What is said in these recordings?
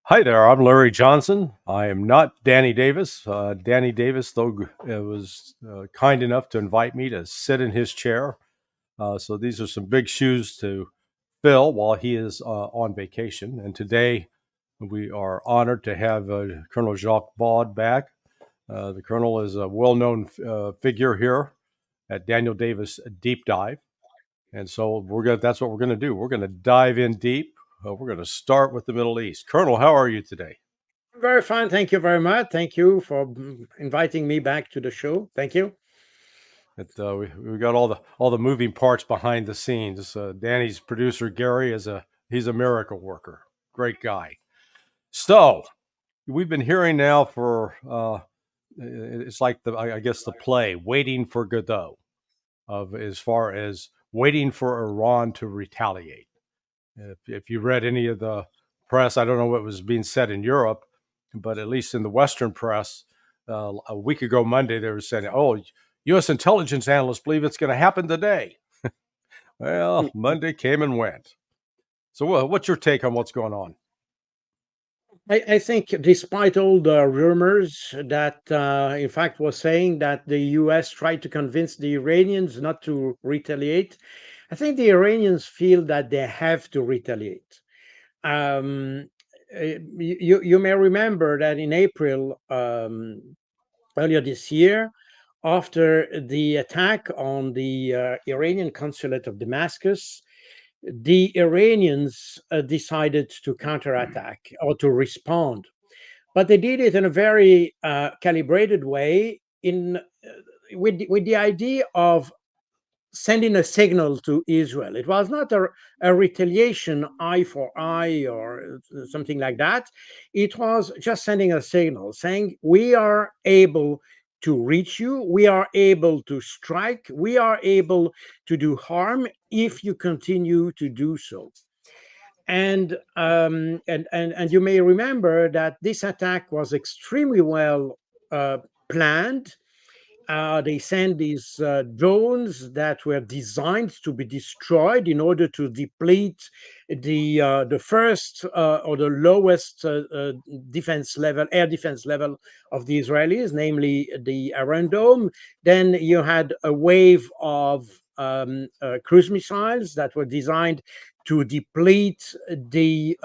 Hi there, I'm Larry Johnson. I am not Danny Davis. Danny Davis, though, was kind enough to invite me to sit in his chair. So these are some big shoes to fill while he is on vacation. And today we are honored to have Colonel Jacques Baud back. The Colonel is a well known figure here at Daniel Davis Deep Dive. And so that's what we're going to do. We're going to dive in deep. We're going to start with the Middle East. Colonel, how are you today? Very fine. Thank you very much. Thank you for inviting me back to the show. Thank you. We got all the moving parts behind the scenes. Danny's producer Gary he's a miracle worker, great guy. So we've been hearing now for it's like I guess the play Waiting for Godot of as far as waiting for Iran to retaliate. If you read any of the press, I don't know what was being said in Europe, but at least in the Western press, a week ago Monday, they were saying, "Oh, U.S. intelligence analysts believe it's going to happen today." Well, Monday came and went. So, what's your take on what's going on? I think, despite all the rumors that, in fact, was saying that the U.S. tried to convince the Iranians not to retaliate, I think the Iranians feel that they have to retaliate. Um, you may remember that in April, earlier this year, after the attack on the Iranian consulate of Damascus, the Iranians decided to counterattack or to respond, but they did it in a very calibrated way, with the idea of sending a signal to Israel. It was not a retaliation, eye for eye or something like that. It was just sending a signal saying, we are able to reach you, we are able to strike, we are able to do harm if you continue to do so. And you may remember that this attack was extremely well planned. They sent these drones that were designed to be destroyed in order to deplete the first or the lowest defense level, air defense level of the Israelis, namely the Iron Dome. Then you had a wave of cruise missiles that were designed to deplete the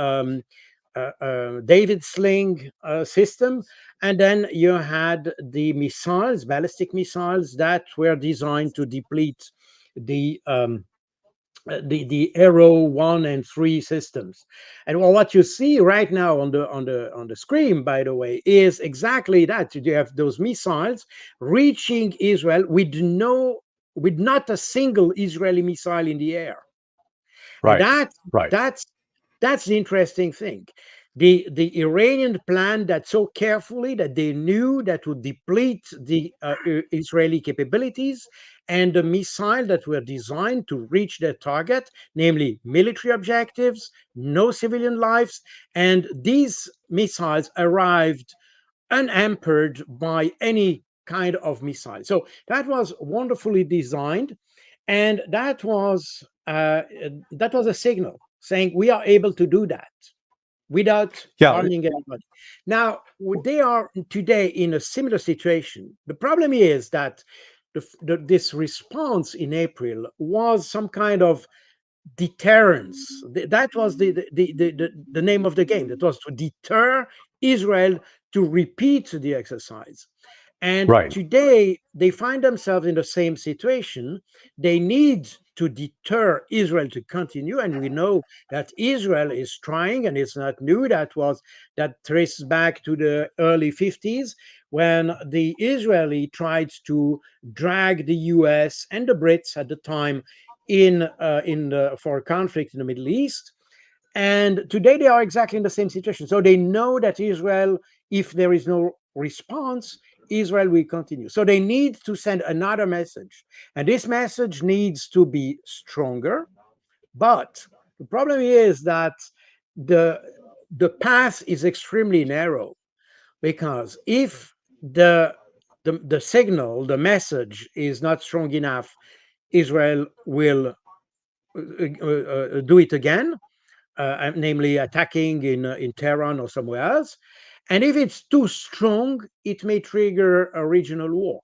David Sling system, and then you had the missiles, ballistic missiles, that were designed to deplete the the Arrow 1 and 3 systems. And well, what you see right now on the screen, by the way, is exactly that. You have those missiles reaching Israel with not a single Israeli missile in the air. And Right, right, that's that's the interesting thing. The Iranian plan that so carefully that they knew that would deplete the Israeli capabilities, and the missile that were designed to reach their target, namely military objectives, no civilian lives, and these missiles arrived unhampered by any kind of missile. So that was wonderfully designed, and that was a signal saying we are able to do that without yeah, harming anybody. Now they are today in a similar situation. The problem is that this response in April was some kind of deterrence. That was the name of the game. That was to deter Israel to repeat the exercise. And right. today they find themselves in the same situation. They need to deter Israel to continue. And we know that Israel is trying, and it's not new. That traces back to the early 50s, when the Israeli tried to drag the US and the Brits at the time for a conflict in the Middle East. And today they are exactly in the same situation. So they know that Israel, if there is no response, Israel will continue. So they need to send another message. And this message needs to be stronger. But the problem is that the the path is extremely narrow, because if the signal, the message is not strong enough, Israel will do it again. namely attacking in Tehran or somewhere else. And if it's too strong, it may trigger a regional war.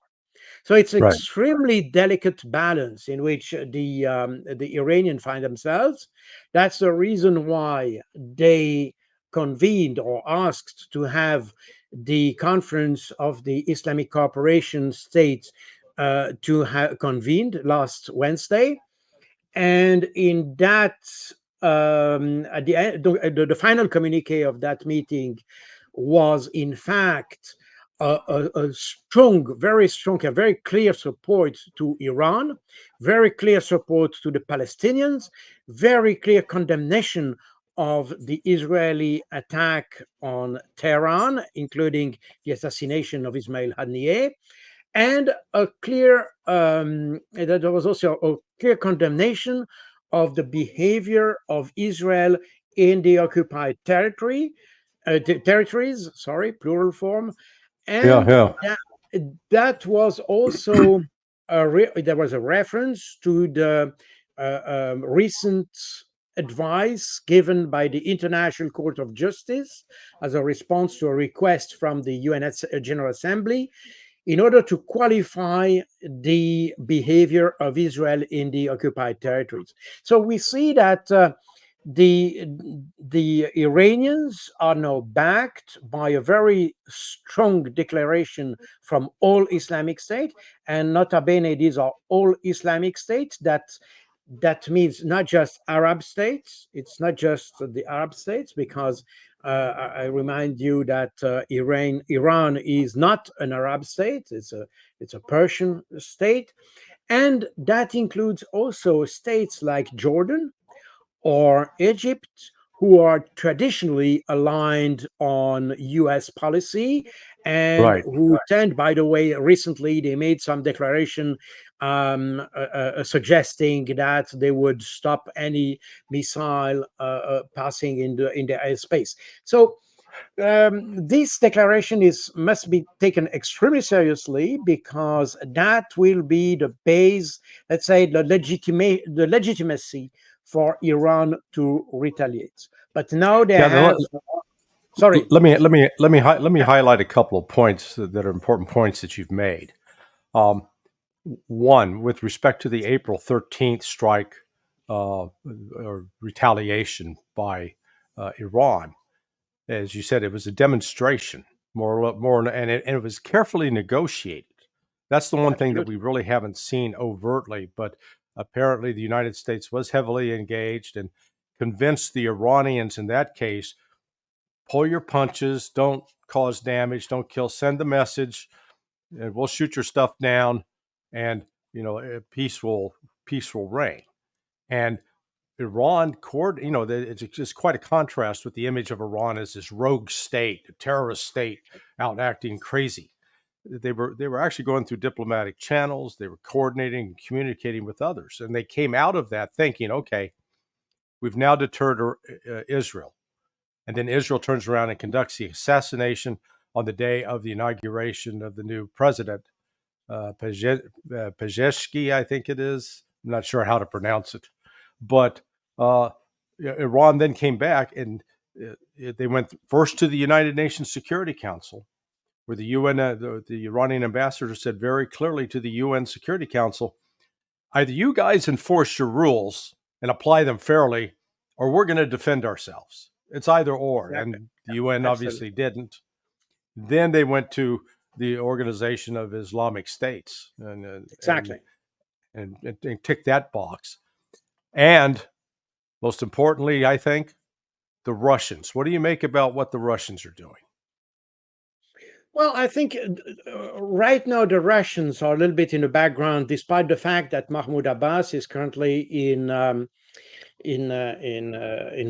So it's Right. extremely delicate balance in which the Iranian find themselves. That's the reason why they convened or asked to have the conference of the Islamic cooperation states to have convened last Wednesday, and in that at the end, the final communique of that meeting was in fact a strong, very strong, a very clear support to Iran, very clear support to the Palestinians, very clear condemnation of the Israeli attack on Tehran, including the assassination of Ismail Haniyeh, and a clear that there was also a clear condemnation of the behavior of Israel in the occupied territories, sorry, plural form, Yeah. and Yeah. that was also there was a reference to the recent advice given by the International Court of Justice as a response to a request from the UN General Assembly in order to qualify the behavior of Israel in the occupied territories. So we see that the the Iranians are now backed by a very strong declaration from all Islamic State, and nota bene, these are all Islamic states. That means not just Arab states. It's not just the Arab states, because I remind you that Iran is not an Arab state. It's a Persian state, and that includes also states like Jordan or Egypt, who are traditionally aligned on US policy and Right. who tend, by the way, recently they made some declaration suggesting that they would stop any missile passing in the airspace. So this declaration is must be taken extremely seriously, because that will be the base, let's say, the legitimacy for Iran to retaliate. But now they Yeah. have, sorry, Let me yeah, highlight a couple of points that are important points that you've made. Um, One, with respect to the April 13th strike or retaliation by Iran, as you said, it was a demonstration, more, and it was carefully negotiated. That's the one thing that we absolutely. really haven't seen overtly, but apparently the United States was heavily engaged and convinced the Iranians in that case, pull your punches, don't cause damage, don't kill, send the message, and we'll shoot your stuff down, and peace will reign. And Iran, it's just quite a contrast with the image of Iran as this rogue state, a terrorist state, out acting crazy. They were actually going through diplomatic channels. They were coordinating and communicating with others, and they came out of that thinking, okay, we've now deterred Israel. And then Israel turns around and conducts the assassination on the day of the inauguration of the new president, Pezeshki, I think it is. I'm not sure how to pronounce it. But Iran then came back, and they went first to the United Nations Security Council, where the UN, the Iranian ambassador said very clearly to the UN Security Council, either you guys enforce your rules and apply them fairly, or we're going to defend ourselves. It's either or. Exactly. And the UN Absolutely. obviously didn't. Then they went to the Organization of Islamic States Exactly. and ticked that box. And most importantly, I think, the Russians. What do you make about what the Russians are doing? Well, I think right now the Russians are a little bit in the background, despite the fact that Mahmoud Abbas is currently in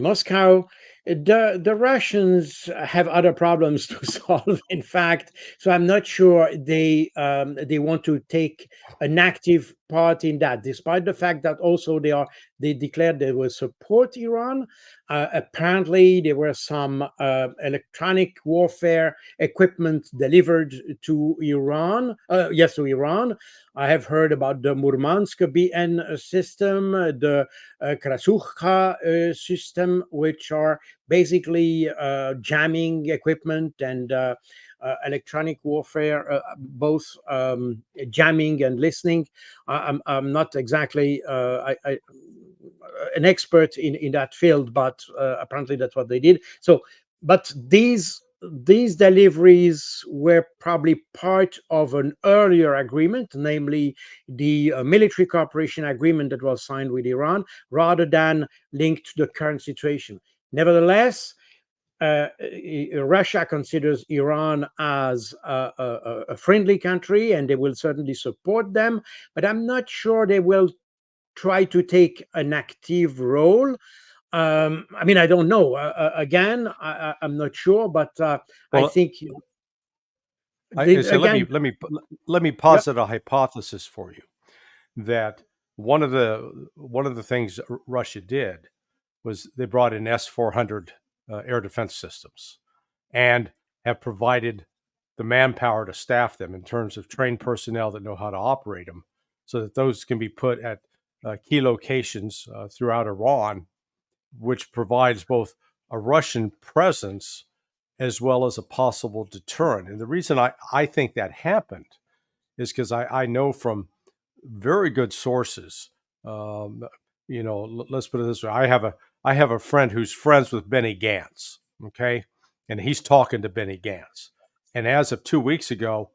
Moscow. The Russians have other problems to solve, in fact. So I'm not sure they want to take an active part in that, despite the fact that also they declared they will support Iran. Apparently, there were some electronic warfare equipment delivered to Iran. Yes, to Iran. I have heard about the Murmansk BN system, the Krasukha system, which are basically jamming equipment and electronic warfare, both jamming and listening. I'm not exactly an expert in that field, but apparently that's what they did. So, but these deliveries were probably part of an earlier agreement, namely the military cooperation agreement that was signed with Iran, rather than linked to the current situation. Nevertheless, Russia considers Iran as a friendly country, and they will certainly support them. But I'm not sure they will try to take an active role. I mean, I don't know. Again, I'm not sure, but I Well, think I say again, let me yeah, posit a hypothesis for you that one of the things Russia did was they brought in S-400 air defense systems and have provided the manpower to staff them in terms of trained personnel that know how to operate them, so that those can be put at key locations throughout Iran, which provides both a Russian presence as well as a possible deterrent. And the reason I think that happened is because I know from very good sources. Um, let's put it this way: I have a friend who's friends with Benny Gantz. Okay, and he's talking to Benny Gantz. And as of 2 weeks ago,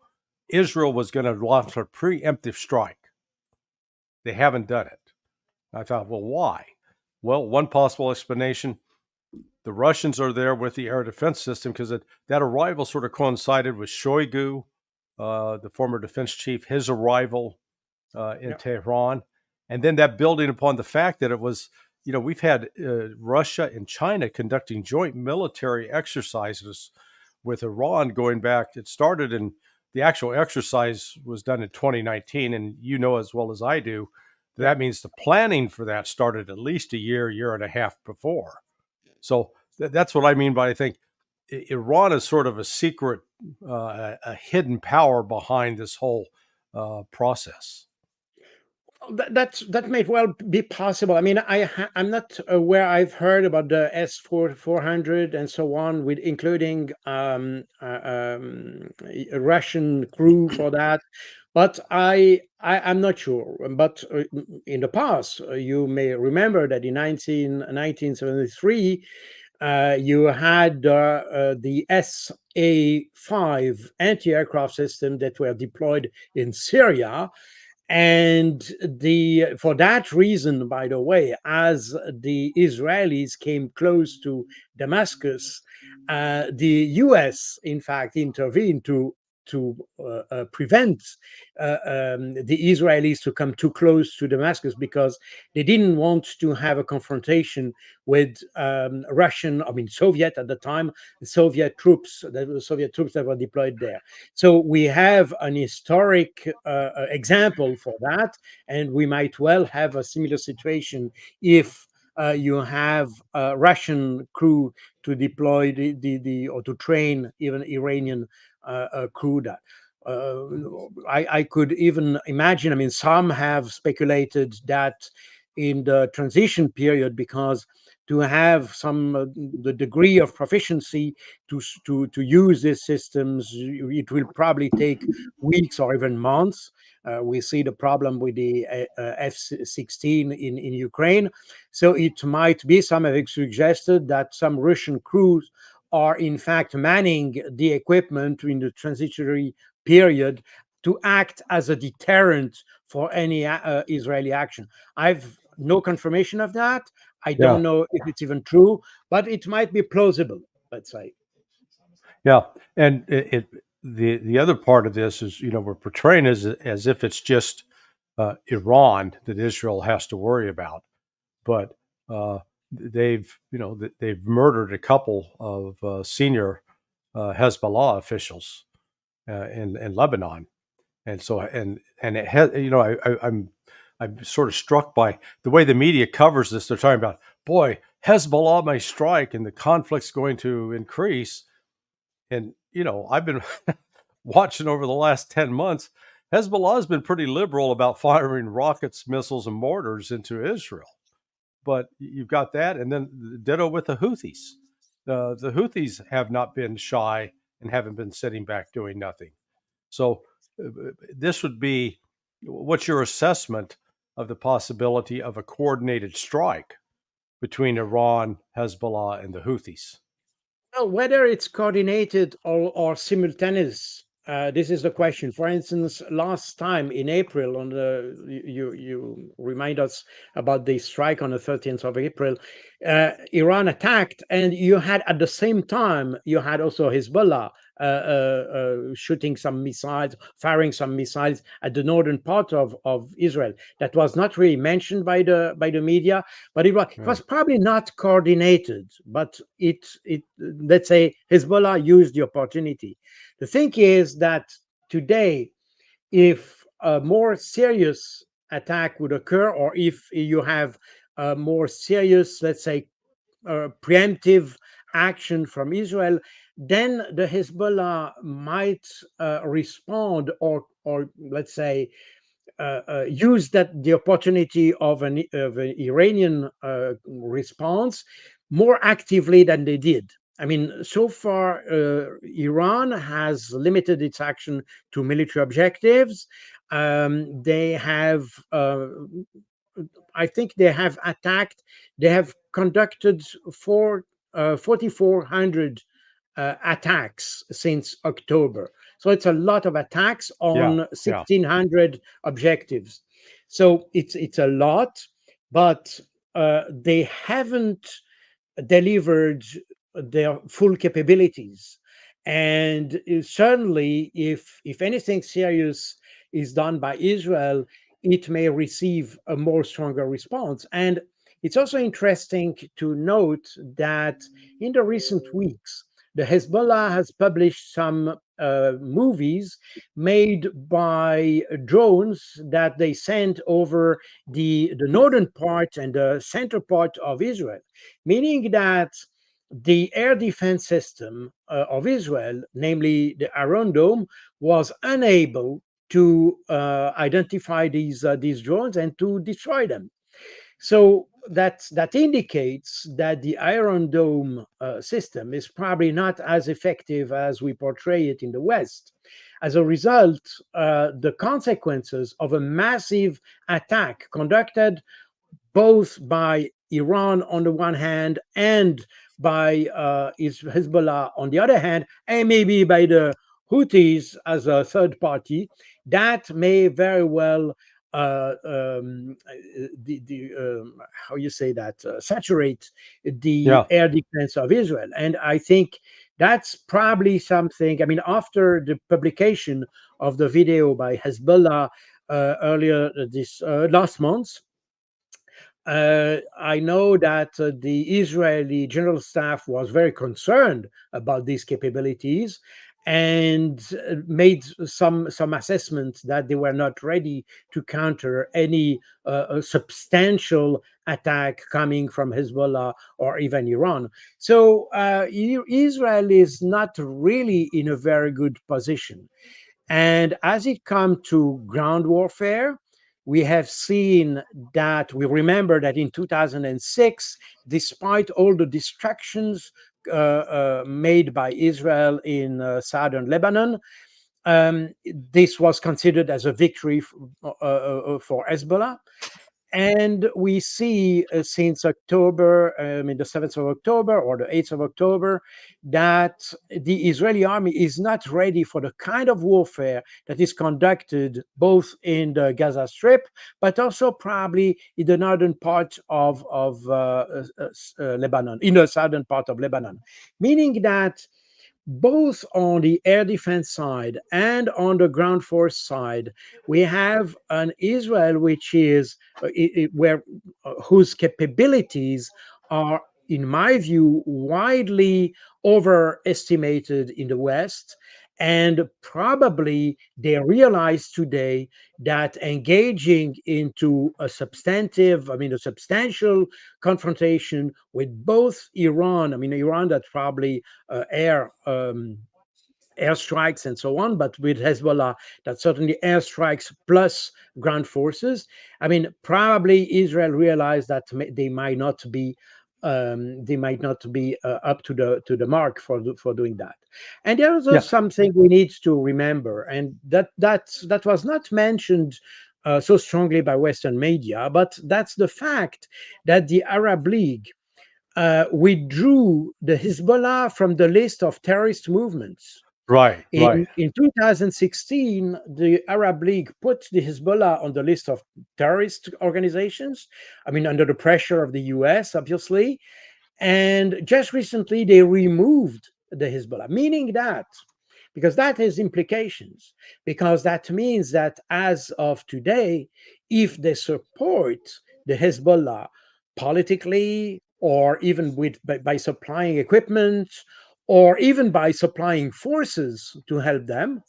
Israel was going to launch a preemptive strike. They haven't done it. I thought, well, why? Well, one possible explanation: the Russians are there with the air defense system because that arrival sort of coincided with Shoigu, the former defense chief, his arrival in yeah. Tehran, and then that building upon the fact that it was, we've had Russia and China conducting joint military exercises with Iran going back. It started in the actual exercise was done in 2019, and you know as well as I do Yeah. that means the planning for that started at least a year and a half before. So that's what I mean by I think Iran is sort of a secret, a hidden power behind this whole process. That may well be possible. I mean, I'm not aware. I've heard about the S400 and so on, with including a Russian crew for that. But I'm not sure. But in the past, you may remember that in 1973, you had the SA-5 anti-aircraft system that were deployed in Syria, and the for that reason, by the way, as the Israelis came close to Damascus, the US in fact intervened to prevent the Israelis to come too close to Damascus, because they didn't want to have a confrontation with Russian, I mean Soviet at the time, the Soviet troops that were deployed there. So we have an historic example for that, and we might well have a similar situation if you have a Russian crew to deploy the or to train even Iranian crew. That I could even imagine. I mean, some have speculated that in the transition period, because to have some the degree of proficiency to use these systems, it will probably take weeks or even months. We see the problem with the F-16 in Ukraine. So it might be, some have suggested that some Russian crews are in fact manning the equipment in the transitory period to act as a deterrent for any Israeli action. I've no confirmation of that. I Yeah, don't know if it's even true, but it might be plausible, let's say. yeah, and the other part of this is we're portraying as if it's just Iran that Israel has to worry about, but they've murdered a couple of senior Hezbollah officials in Lebanon, and so and it has I'm sort of struck by the way the media covers this. They're talking about, boy, Hezbollah may strike and the conflict's going to increase. And I've been watching over the last 10 months. Hezbollah has been pretty liberal about firing rockets, missiles, and mortars into Israel. But you've got that, and then ditto with the Houthis. The Houthis have not been shy and haven't been sitting back doing nothing. So this would be, what's your assessment of the possibility of a coordinated strike between Iran, Hezbollah, and the Houthis? Well, whether it's coordinated or simultaneous, this is the question. For instance, last time in April, on the you remind us about the strike on the 13th of April, Iran attacked, and you had at the same time you had also Hezbollah shooting some missiles, firing some missiles at the northern part of Israel. That was not really mentioned by the media, but it Yeah. was probably not coordinated. But it let's say Hezbollah used the opportunity. The thing is that today, if a more serious attack would occur, or if you have a more serious, let's say, preemptive action from Israel, then the Hezbollah might respond, or let's say use that the opportunity of an Iranian response more actively than they did. I mean, so far, Iran has limited its action to military objectives. They have, I think, they have attacked. They have conducted 4,400 attacks since October. So it's a lot of attacks Yeah. on Yeah. 1,600 objectives. So it's a lot, but they haven't delivered their full capabilities. And certainly, if anything serious is done by Israel, it may receive a more stronger response. And it's also interesting to note that in the recent weeks, the Hezbollah has published some movies made by drones that they sent over the northern part and the center part of Israel, meaning that the air defense system of Israel, namely the Iron Dome, was unable to identify these drones and to destroy them. So that indicates that the Iron Dome system is probably not as effective as we portray it in the West. As a result, the consequences of a massive attack conducted both by Iran on the one hand and by Hezbollah on the other hand, and maybe by the Houthis as a third party, that may very well the how you say that saturate the Yeah. air defense of Israel. And I think that's probably something. I mean, after the publication of the video by Hezbollah earlier this last month, I know that the Israeli general staff was very concerned about these capabilities and made some assessment that they were not ready to counter any substantial attack coming from Hezbollah or even Iran. So Israel is not really in a very good position. And as it comes to ground warfare, we have seen that we remember that in 2006, despite all the distractions made by Israel in southern Lebanon, this was considered as a victory for Hezbollah. And we see since October, I mean, the 7th of October or the 8th of October, that the Israeli army is not ready for the kind of warfare that is conducted both in the Gaza Strip, but also probably in the northern part of Lebanon, in the southern part of Lebanon. Meaning that both on the air defense side and on the ground force side, we have an Israel which is where whose capabilities are, in my view, widely overestimated in the West. And probably they realize today that engaging into a substantial confrontation with both Iran, Iran that probably airstrikes and so on, but with Hezbollah, that certainly airstrikes plus ground forces. Probably Israel realized that they might not be up to the mark for doing that. And there's Yeah, also something we need to remember, and that was not mentioned so strongly by Western media, but that's the fact that the Arab League withdrew the Hezbollah from the list of terrorist movements. right, right, In 2016, the Arab League put the Hezbollah on the list of terrorist organizations. Under the pressure of the US, obviously. And just recently, they removed the Hezbollah, meaning that, because that has implications, because that means that as of today, if they support the Hezbollah politically, or even by supplying equipment, or even by supplying forces to help them,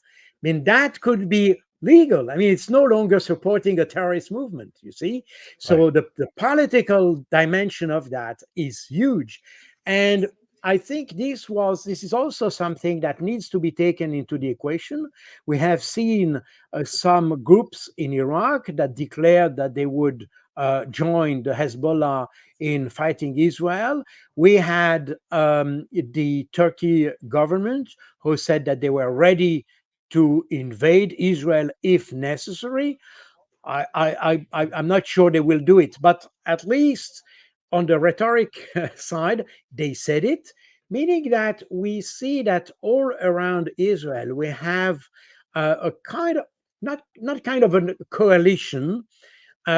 that could be legal. It's no longer supporting a terrorist movement, you see. right. So the political dimension of that is huge. And I think this is also something that needs to be taken into the equation. We have seen some groups in Iraq that declared that they would join the Hezbollah in fighting Israel. We had the Turkey government who said that they were ready to invade Israel if necessary. I'm not sure they will do it, but at least on the rhetoric side, they said it, meaning that we see that all around Israel we have a kind of not kind of a coalition,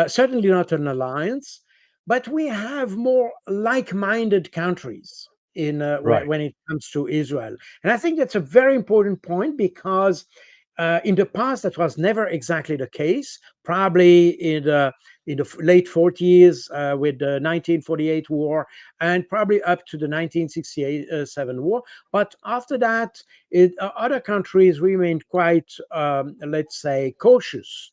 certainly not an alliance, but we have more like-minded countries Right. when it comes to Israel, and I think that's a very important point because in the past that was never exactly the case. Probably in the late 40s with the 1948 war, and probably up to the 1967 war. But after that, other countries remained quite, let's say, cautious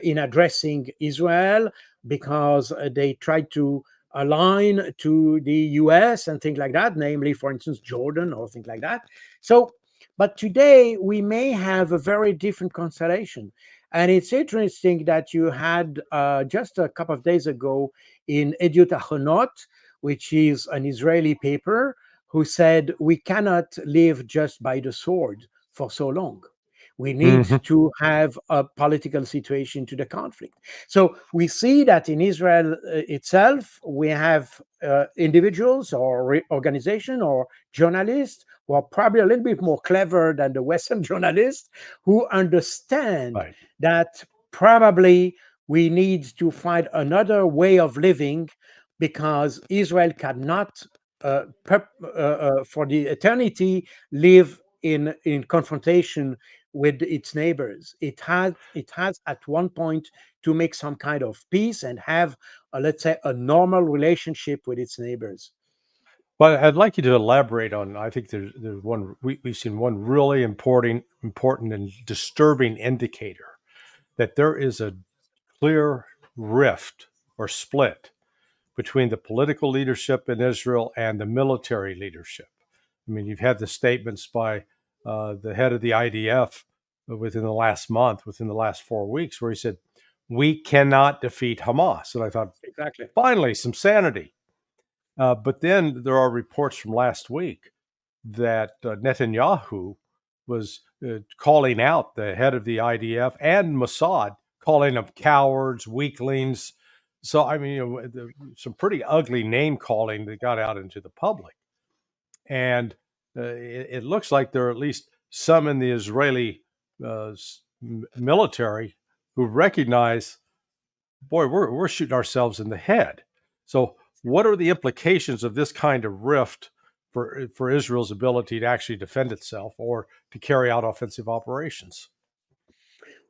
in addressing Israel because they tried to align to the US and things like that, namely, for instance, Jordan or things like that. So, but today we may have a very different constellation. And it's interesting that you had just a couple of days ago in Ediot Ahronot, which is an Israeli paper, who said we cannot live just by the sword for so long. We need Hmm. to have a political situation to the conflict. So we see that in Israel itself, we have individuals or organization or journalists who are probably a little bit more clever than the Western journalists, who understand Right. that probably we need to find another way of living because Israel cannot, for the eternity, live in confrontation with its neighbors. It has at one point to make some kind of peace and have, let's say, a normal relationship with its neighbors. But I'd like you to elaborate on. I think there's one we've seen one really important and disturbing indicator that there is a clear rift or split between the political leadership in Israel and the military leadership. I mean, you've had the statements by the head of the IDF within the last month, within the last 4 weeks, where he said, "We cannot defeat Hamas." And I thought, Exactly. finally, some sanity. But then there are reports from last week that Netanyahu was calling out the head of the IDF and Mossad, calling them cowards, weaklings. So, I mean, some pretty ugly name calling that got out into the public. And it looks like there are at least some in the Israeli military who recognize, boy, we're shooting ourselves in the head. So, what are the implications of this kind of rift for Israel's ability to actually defend itself or to carry out offensive operations?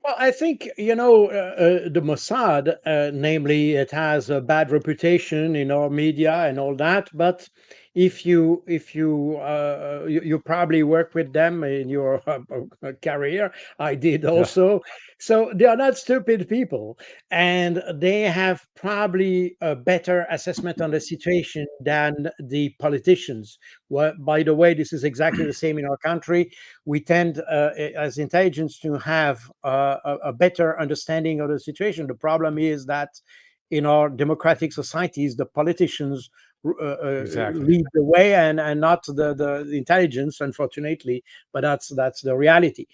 Well, I think, the Mossad, namely, it has a bad reputation in our media and all that. But if you probably work with them in your career, I did Yeah, also. So they are not stupid people, and they have probably a better assessment on the situation than the politicians. Well, by the way, this is exactly the same in our country. We tend, as intelligence, to have a better understanding of the situation. The problem is that in our democratic societies, the politicians exactly. lead the way, and not the intelligence, unfortunately. But that's the reality.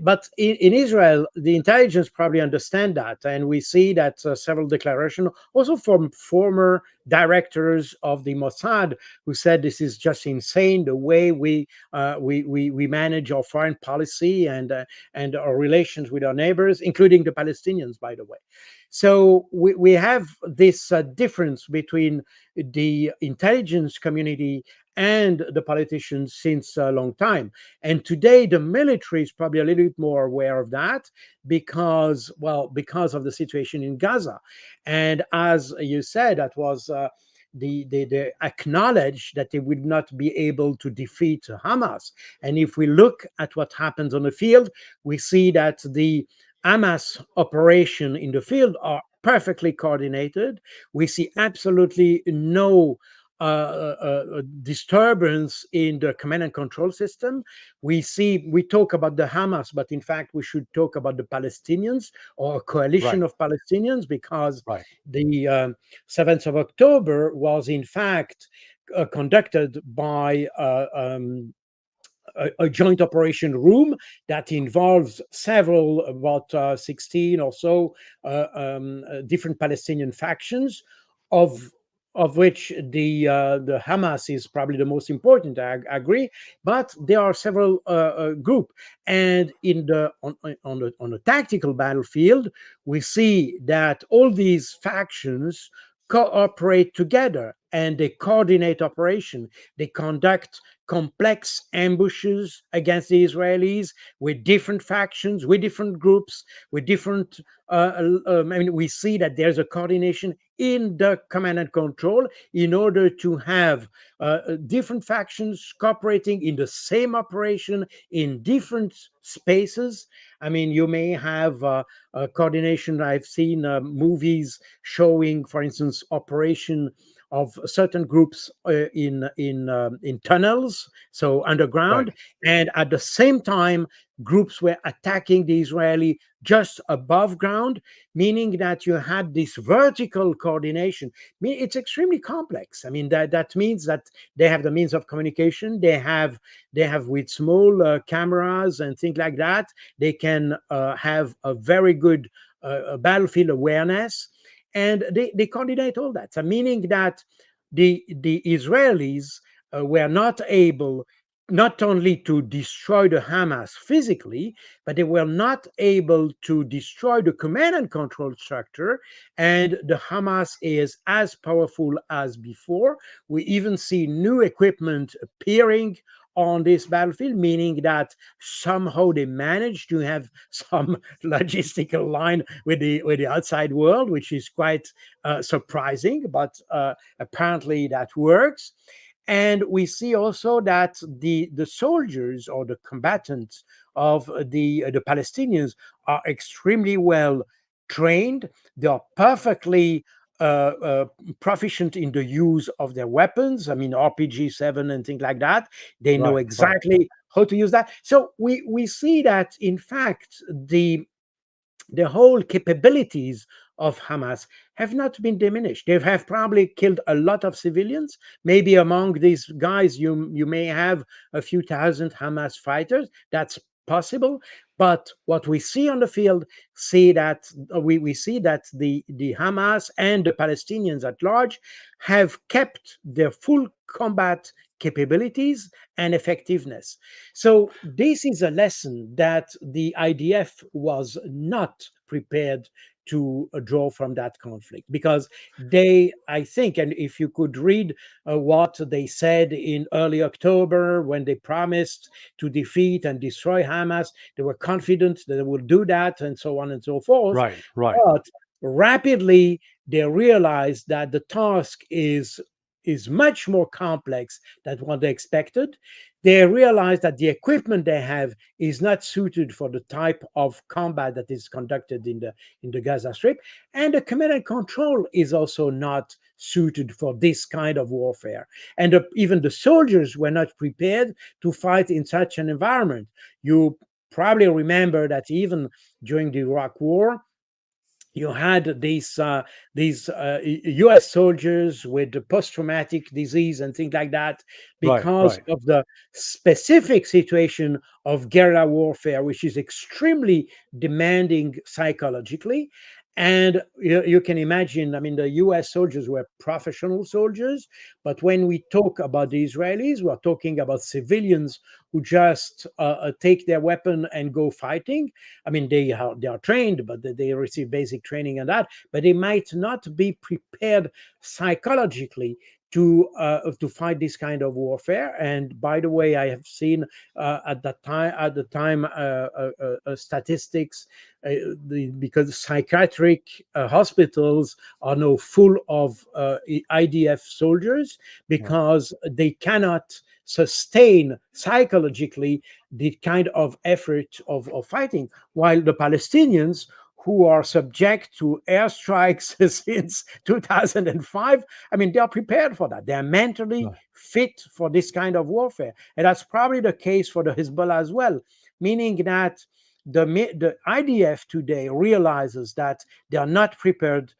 But in Israel, the intelligence probably understand that, and we see that several declarations, also from former directors of the Mossad, who said this is just insane the way we manage our foreign policy and our relations with our neighbors, including the Palestinians, by the way. So we have this difference between the intelligence community and the politicians since a long time. And today, the military is probably a little bit more aware of that because, well, because of the situation in Gaza. And as you said, that was. They acknowledge that they would not be able to defeat Hamas. And if we look at what happens on the field, we see that the Hamas operation in the field are perfectly coordinated. We see absolutely no disturbance in the command and control system. We talk about the Hamas, but in fact, we should talk about the Palestinians, or a coalition Right, of Palestinians, because right, the 7th of October was in fact conducted by a joint operation room that involves several, about 16 or so, different Palestinian factions, of which the Hamas is probably the most important. I agree, but there are several group, and in the on the tactical battlefield, we see that all these factions cooperate together and they coordinate operation. They conduct complex ambushes against the Israelis with different factions, with different groups, with different. I mean, we see that there's a coordination in the command and control in order to have different factions cooperating in the same operation in different spaces. I mean, you may have coordination. I've seen movies showing, for instance, operation of certain groups in tunnels, so right, underground, and at the same time, groups were attacking the Israeli just above ground, meaning that you had this vertical coordination. It's extremely complex. I mean, that means that they have the means of communication. They have with small cameras and things like that. They can have a very good battlefield awareness, and they coordinate all that. So meaning that the Israelis were not able not only to destroy the Hamas physically, but they were not able to destroy the command and control structure. And the Hamas is as powerful as before. We even see new equipment appearing on this battlefield, meaning that somehow they managed to have some logistical line with the outside world, which is quite surprising, but apparently that works. And we see also that the soldiers or the combatants of the Palestinians are extremely well trained. They are perfectly proficient in the use of their weapons. I mean, RPG-7 and things like that. They know right, right, exactly how to use that. So we see that in fact the whole capabilities of Hamas have not been diminished. They have probably killed a lot of civilians. Maybe among these guys, you may have a few thousand Hamas fighters. That's possible. But what we see on the field, see that we see that the Hamas and the Palestinians at large have kept their full combat capabilities and effectiveness. So this is a lesson that the IDF was not prepared to draw from that conflict, because they, I think, and if you could read what they said in early October when they promised to defeat and destroy Hamas, they were confident that they would do that, and so on and so forth. Right. Right. But rapidly they realized that the task is much more complex than what they expected. They realized that the equipment they have is not suited for the type of combat that is conducted in the Gaza Strip, and the command and control is also not suited for this kind of warfare. And even the soldiers were not prepared to fight in such an environment. You probably remember that even during the Iraq War, you had these U.S. soldiers with the post-traumatic disease and things like that Right. because Right. of the specific situation of guerrilla warfare, which is extremely demanding psychologically. And you can imagine, I mean, the U.S. soldiers were professional soldiers, but when we talk about the Israelis, we're talking about civilians who just take their weapon and go fighting. I mean, they are trained, but they receive basic training and that, but they might not be prepared psychologically to fight this kind of warfare. And by the way, I have seen at the time statistics, because psychiatric hospitals are now full of IDF soldiers Yeah. because they cannot sustain psychologically the kind of effort of fighting, while the Palestinians, who are subject to airstrikes since 2005, I mean, they are prepared for that. They are mentally Right. fit for this kind of warfare. And that's probably the case for the Hezbollah as well, meaning that the IDF today realizes that they are not prepared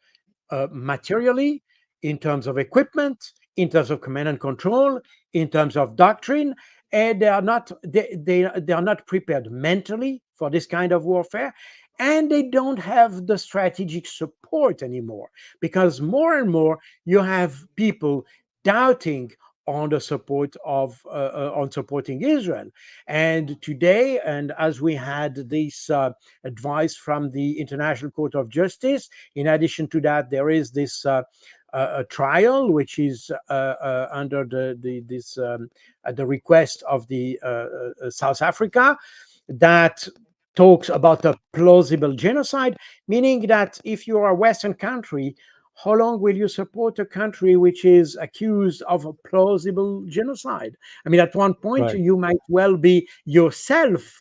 materially, in terms of equipment, in terms of command and control, in terms of doctrine, and they are not prepared mentally for this kind of warfare, and they don't have the strategic support anymore, because more and more you have people doubting on the support of on supporting Israel. And today, and as we had this advice from the International Court of Justice, in addition to that, there is this a trial which is under at the request of the South Africa, that talks about a plausible genocide, meaning that if you are a Western country, how long will you support a country which is accused of a plausible genocide? I mean, at one point, Right. you might well be yourself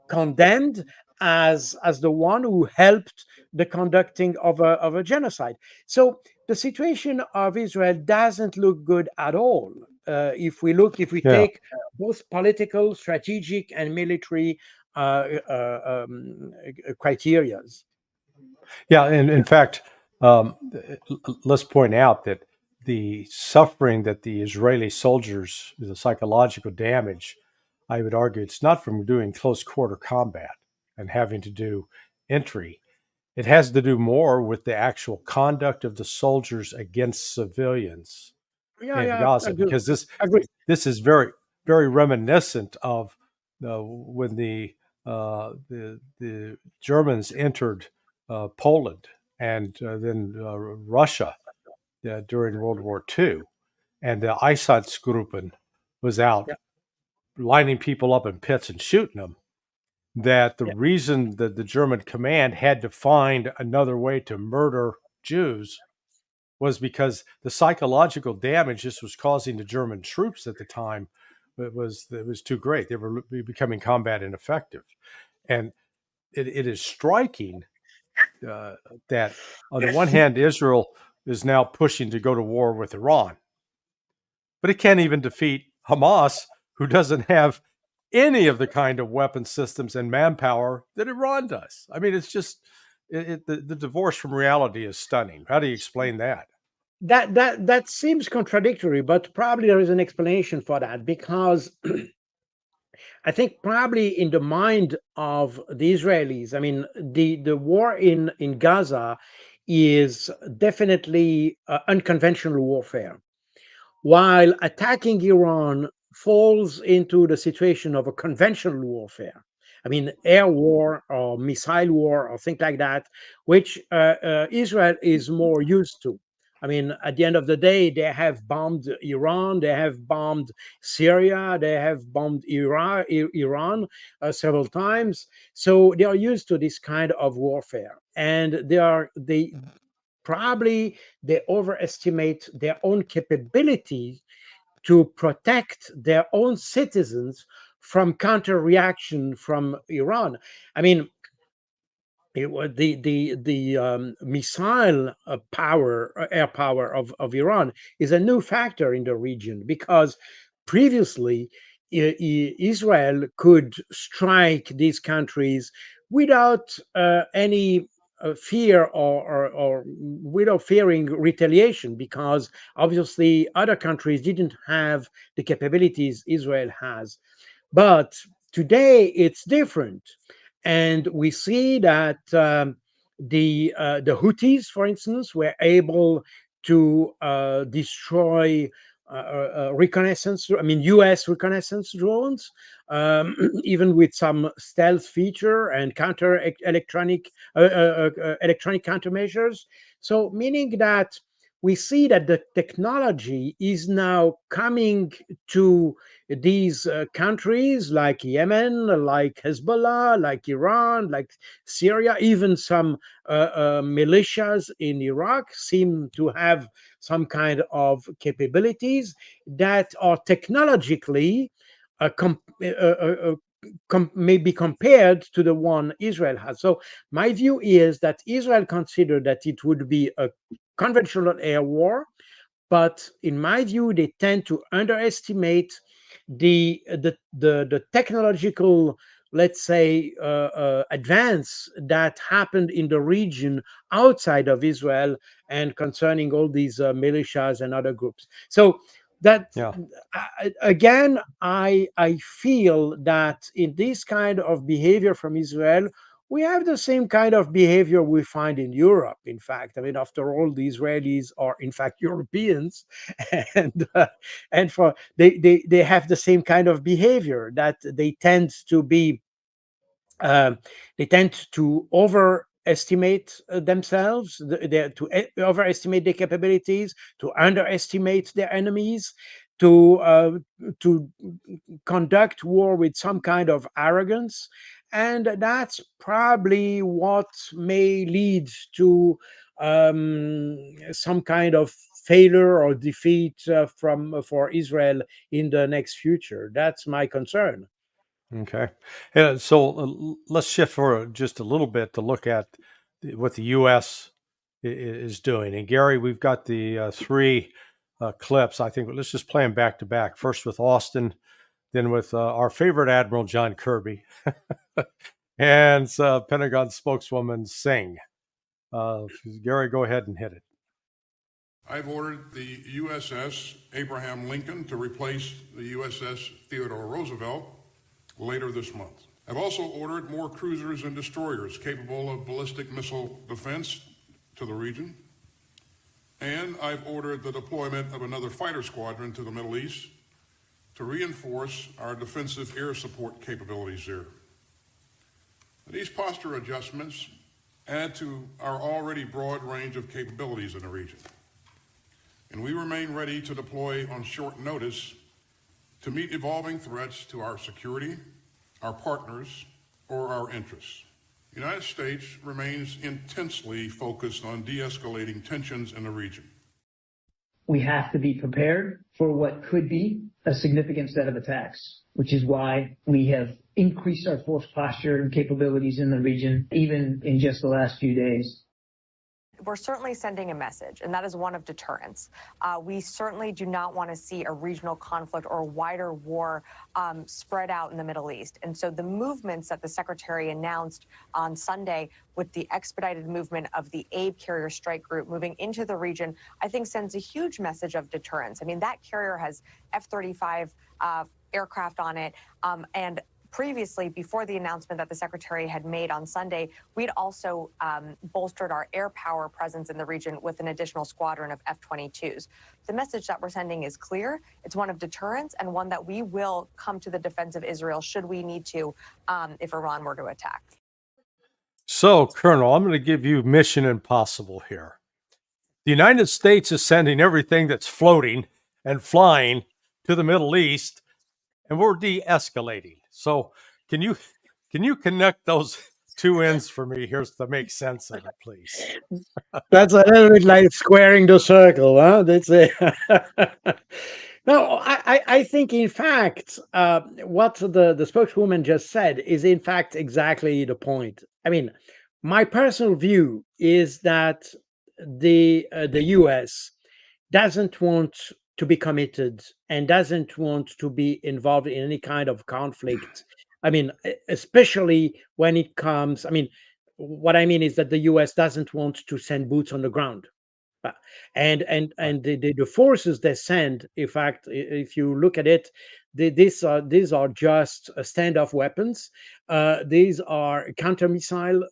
condemned as the one who helped the conducting of a genocide. So the situation of Israel doesn't look good at all. If we Yeah. take both political, strategic, and military criterias. Yeah. And in fact, let's point out that the suffering that the Israeli soldiers, the psychological damage, I would argue it's not from doing close quarter combat and having to do entry. It has to do more with the actual conduct of the soldiers against civilians Yeah, in yeah, I Gaza, do. because Agree. this is very very reminiscent of when the Germans entered Poland and then Russia during World War II, and the Einsatzgruppen was out Yeah, lining people up in pits and shooting them. That the yeah, reason that the German command had to find another way to murder Jews was because the psychological damage this was causing to German troops at the time it was too great. They were becoming combat ineffective, and it is striking uh, that on the one hand, Israel is now pushing to go to war with Iran, but it can't even defeat Hamas, who doesn't have any of the kind of weapon systems and manpower that Iran does. I mean, it's just the divorce from reality is stunning. How do you explain that? that seems contradictory, but probably there is an explanation for that, because I think probably in the mind of the Israelis, I mean, the war in Gaza is definitely unconventional warfare, while attacking Iran falls into the situation of a conventional warfare. I mean, air war or missile war or things like that, which Israel is more used to. I mean, at the end of the day, they have bombed Iran, they have bombed Syria, they have bombed Iran several times. So they are used to this kind of warfare, and they probably they overestimate their own capability to protect their own citizens from counter reaction from Iran. I mean, it was the missile power, air power of Iran is a new factor in the region, because previously Israel could strike these countries without any fear, or without fearing retaliation, because obviously other countries didn't have the capabilities Israel has. But today it's different, and we see that the Houthis, for instance, were able to destroy reconnaissance. I mean, U.S. reconnaissance drones, even with some stealth feature and counter electronic countermeasures. So, meaning that we see that the technology is now coming to these countries like Yemen, like Hezbollah, like Iran, like Syria, even some militias in Iraq seem to have some kind of capabilities that are technologically may be compared to the one Israel has. So my view is that Israel considered that it would be a conventional air war, but in my view, they tend to underestimate the technological, let's say, advance that happened in the region outside of Israel, and concerning all these militias and other groups. So that Yeah. again, I feel that in this kind of behavior from Israel, we have the same kind of behavior we find in Europe. In fact, I mean, after all, the Israelis are in fact Europeans, and for they have the same kind of behavior, that um, they tend to overestimate themselves, overestimate their capabilities, to underestimate their enemies, to conduct war with some kind of arrogance, and that's probably what may lead to some kind of failure or defeat from for Israel in the next future. That's my concern. Okay. Yeah, so let's shift for just a little bit to look at what the U.S. Is doing. And Gary, we've got the three clips. I think let's just play them back to back. First with Austin, then with our favorite Admiral John Kirby, and Pentagon spokeswoman Singh. Gary, go ahead and hit it. I've ordered the USS Abraham Lincoln to replace the USS Theodore Roosevelt later this month. I've also ordered more cruisers and destroyers capable of ballistic missile defense to the region. And I've ordered the deployment of another fighter squadron to the Middle East to reinforce our defensive air support capabilities there. These posture adjustments add to our already broad range of capabilities in the region. And we remain ready to deploy on short notice to meet evolving threats to our security, our partners, or our interests. The United States remains intensely focused on de-escalating tensions in the region. We have to be prepared for what could be a significant set of attacks, which is why we have increased our force posture and capabilities in the region, even in just the last few days. We're certainly sending a message, and that is one of deterrence. We certainly do not want to see a regional conflict or a wider war spread out in the Middle East. And so the movements that the Secretary announced on Sunday with the expedited movement of the Abe Carrier Strike Group moving into the region, I think sends a huge message of deterrence. I mean, that carrier has F-35 aircraft on it, and previously, before the announcement that the secretary had made on Sunday, we'd also bolstered our air power presence in the region with an additional squadron of F-22s. The message that we're sending is clear. It's one of deterrence and one that we will come to the defense of Israel should we need to if Iran were to attack. So, Colonel, I'm going to give you mission impossible here. The United States is sending everything that's floating and flying to the Middle East, and we're de-escalating. So, can you connect those two ends for me here to make sense of it, please? That's a little bit like squaring the circle, huh? That's it. No, I think, in fact, what the spokeswoman just said is, in fact, exactly the point. I mean, my personal view is that the U.S. doesn't want to be committed and doesn't want to be involved in any kind of conflict. I mean, especially when it comes. I mean, what I mean is that the U.S. doesn't want to send boots on the ground. Uh, and the forces they send, in fact, if you look at it, these are just standoff weapons. These are counter missile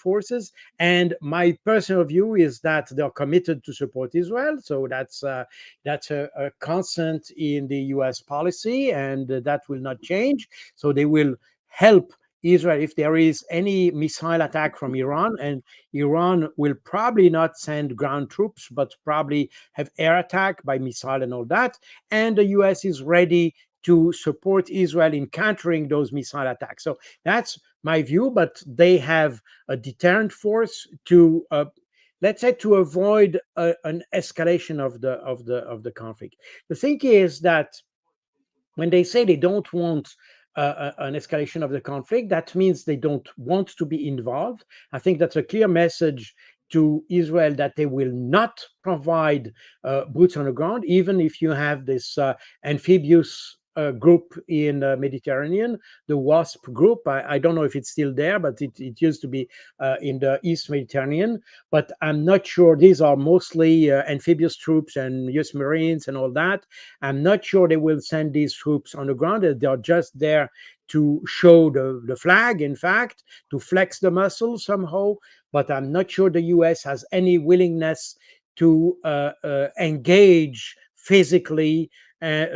forces, and my personal view is that they're committed to support Israel. So that's a constant in the U.S. policy, and that will not change. So they will help Israel if there is any missile attack from Iran, and Iran will probably not send ground troops, but probably have air attack by missile and all that. And the US is ready to support Israel in countering those missile attacks. So that's my view, but they have a deterrent force to let's say to avoid an escalation of the conflict. The thing is that when they say they don't want an escalation of the conflict, that means they don't want to be involved. I think that's a clear message to Israel that they will not provide boots on the ground, even if you have this amphibious group in the Mediterranean, the WASP group. I don't know if it's still there, but it used to be in the East Mediterranean. But I'm not sure. These are mostly amphibious troops and US Marines and all that. I'm not sure they will send these troops on the ground. They're just there to show the flag, in fact, to flex the muscle somehow. But I'm not sure the US has any willingness to engage physically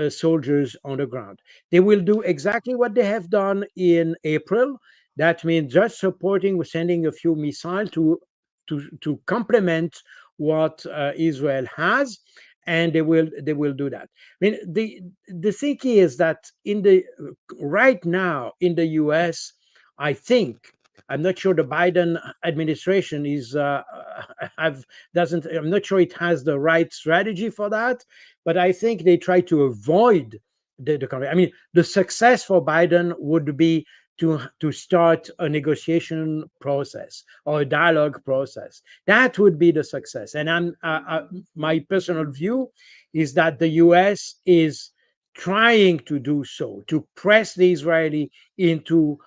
soldiers on the ground. They will do exactly what they have done in April. That means just supporting, sending a few missiles to complement what Israel has, and they will do that. I mean, the thing is that in the right now in the U.S., I think I'm not sure the Biden administration is have doesn't. I'm not sure it has the right strategy for that, but I think they try to avoid the conflict. I mean, the success for Biden would be to start a negotiation process or a dialogue process. That would be the success. And my personal view is that the U.S. is trying to do so, to press the Israeli into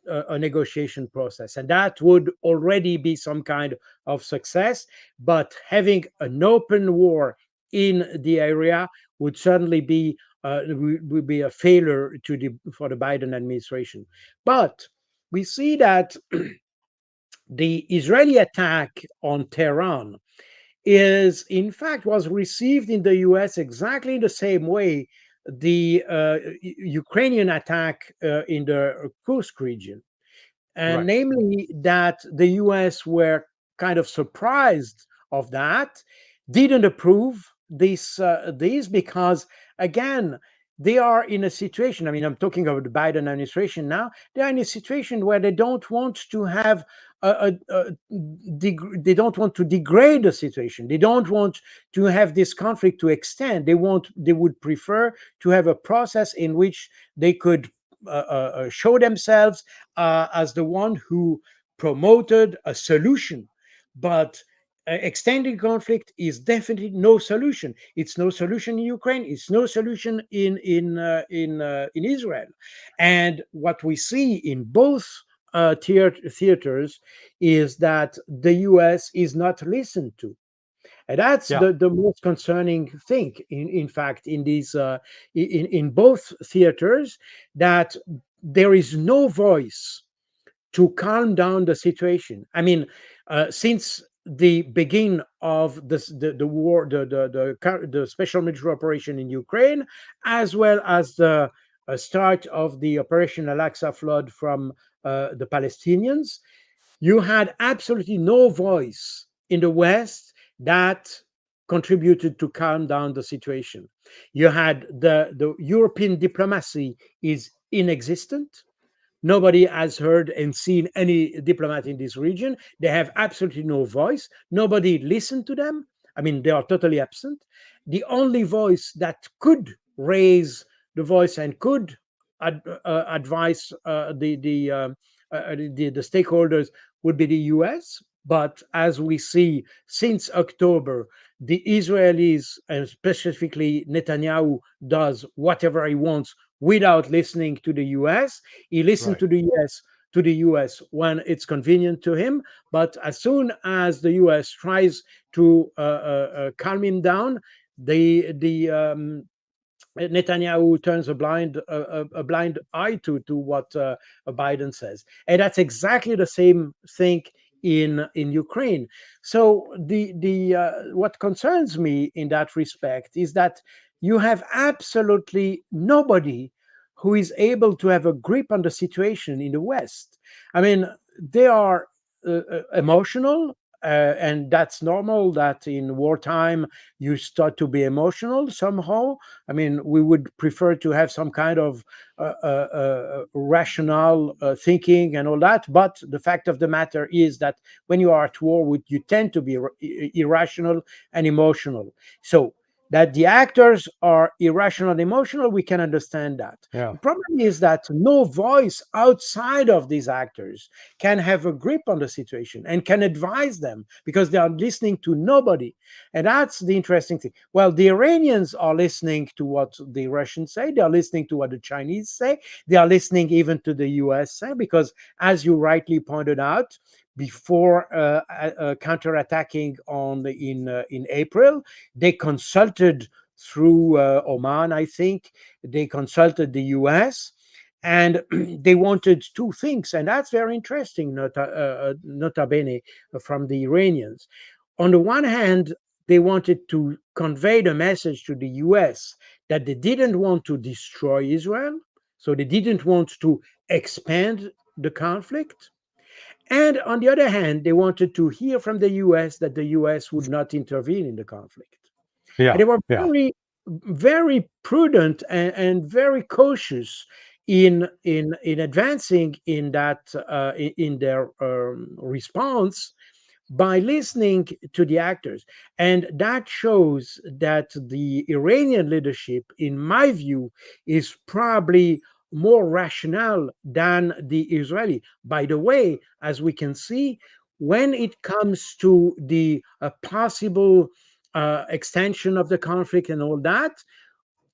a negotiation process, and that would already be some kind of success. But having an open war in the area would certainly be would be a failure for the Biden administration. But we see that the Israeli attack on Tehran is, in fact, was received in the U.S. exactly the same way the Ukrainian attack in the Kursk region, and Right. namely that the US were kind of surprised of that, didn't approve these because, again, they are in a situation. I mean, I'm talking about the Biden administration now. They are in a situation where they don't want to have they don't want to degrade the situation. They don't want to have this conflict to extend. They would prefer to have a process in which they could show themselves as the one who promoted a solution. But extending conflict is definitely no solution. It's no solution in Ukraine. It's no solution in Israel. And what we see in both theaters is that the U.S. is not listened to. And that's Yeah. the most concerning thing, in fact, in these in both theaters, that there is no voice to calm down the situation. I mean, since the beginning of the war, the special military operation in Ukraine, as well as the start of the Operation Al-Aqsa Flood from the Palestinians, you had absolutely no voice in the West that contributed to calm down the situation. You had the European diplomacy is inexistent. Nobody has heard and seen any diplomat in this region. They have absolutely no voice. Nobody listened to them. I mean, they are totally absent. The only voice that could raise the voice and could advise the stakeholders would be the US. But as we see since October, the Israelis, and specifically Netanyahu, does whatever he wants without listening to the US. He listened Right. to the US when it's convenient to him, but as soon as the US tries to calm him down, the Netanyahu turns a blind eye to what Biden says, and that's exactly the same thing in Ukraine. So the what concerns me in that respect is that you have absolutely nobody who is able to have a grip on the situation in the West. I mean, they are emotional. And that's normal that in wartime you start to be emotional somehow. I mean, we would prefer to have some kind of rational thinking and all that. But the fact of the matter is that when you are at war with, you tend to be irrational and emotional. So that the actors are irrational and emotional, we can understand that. Yeah. The problem is that no voice outside of these actors can have a grip on the situation and can advise them because they are listening to nobody. And that's the interesting thing. Well, the Iranians are listening to what the Russians say. They are listening to what the Chinese say. They are listening even to the US say, because as you rightly pointed out, before counterattacking in April, they consulted through Oman, I think. They consulted the US, and they wanted two things, and that's very interesting, nota bene, from the Iranians. On the one hand, they wanted to convey the message to the US that they didn't want to destroy Israel, so they didn't want to expand the conflict. And on the other hand, they wanted to hear from the US that the US would not intervene in the conflict. And Yeah. they were Yeah. very prudent and very cautious in advancing in that in their response by listening to the actors. And that shows that the Iranian leadership, in my view, is probably more rational than the Israeli. By the way, as we can see, when it comes to the possible extension of the conflict and all that,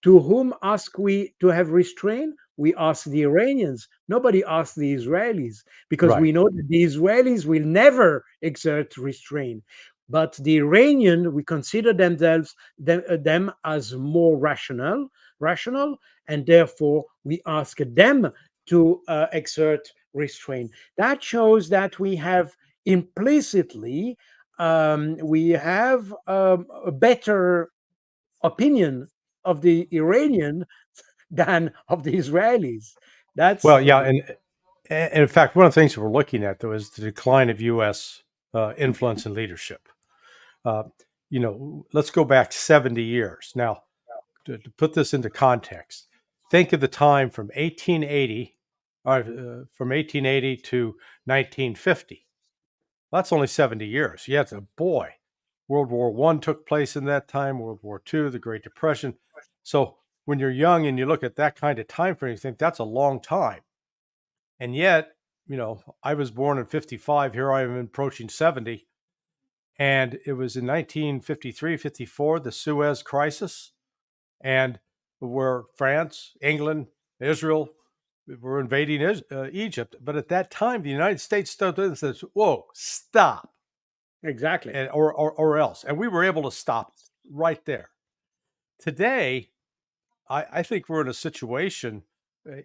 to whom ask we to have restraint? We ask the Iranians. Nobody asks the Israelis, because Right. we know that the Israelis will never exert restraint. But the Iranian, we consider them as more rational, and therefore we ask them to exert restraint. That shows that we have implicitly we have a better opinion of the Iranian than of the Israelis. That's Well, yeah, and in fact, one of the things that we're looking at though is the decline of U.S. Influence and leadership. Uh, let's go back 70 years. Now, to put this into context, think of the time from 1880, from 1880 to 1950. That's only 70 years. Yet, boy, World War One took place in that time. World War Two, the Great Depression. So when you're young and you look at that kind of time frame, you think that's a long time. And yet, I was born in 55. Here I am approaching 70. And it was in 1953, 54, the Suez Crisis, and where France, England, Israel were invading Egypt. But at that time, the United States stood there and says, whoa, stop, exactly. and, or else. And we were able to stop right there. Today, I think we're in a situation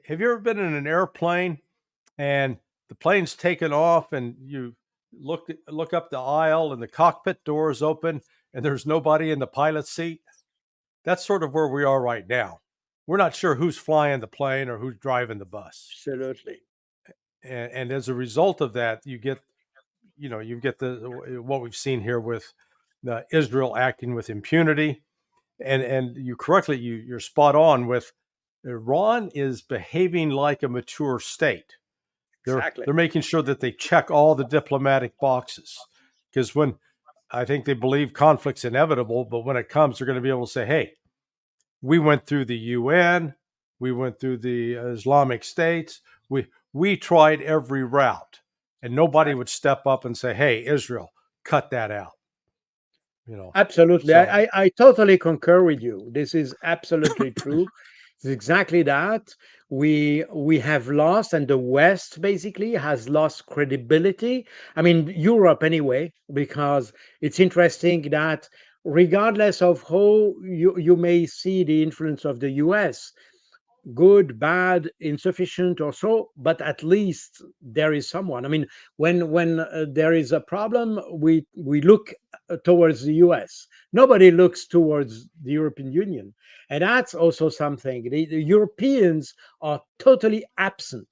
Have you ever been in an airplane and the plane's taken off and you look up the aisle and the cockpit door is open and there's nobody in the pilot's seat? That's sort of where we are right now. We're not sure who's flying the plane or who's driving the bus. Absolutely. And as a result of that, you get the what we've seen here with Israel acting with impunity. And you're spot on with Iran is behaving like a mature state. Exactly. They're making sure that they check all the diplomatic boxes, because when I think they believe conflict's inevitable, but when it comes, they're going to be able to say, "Hey, we went through the UN, we went through the Islamic states, we tried every route, and nobody would step up and say, 'Hey, Israel, cut that out.'" You know, Absolutely. so I totally concur with you. This is absolutely true. It's exactly that. We have lost, and the West basically has lost credibility. I mean, Europe anyway, because it's interesting that regardless of how you may see the influence of the US, good, bad, insufficient, or so, but at least there is someone. I mean, when there is a problem, we look towards the US. Nobody looks towards the European Union, and that's also something. The Europeans are totally absent.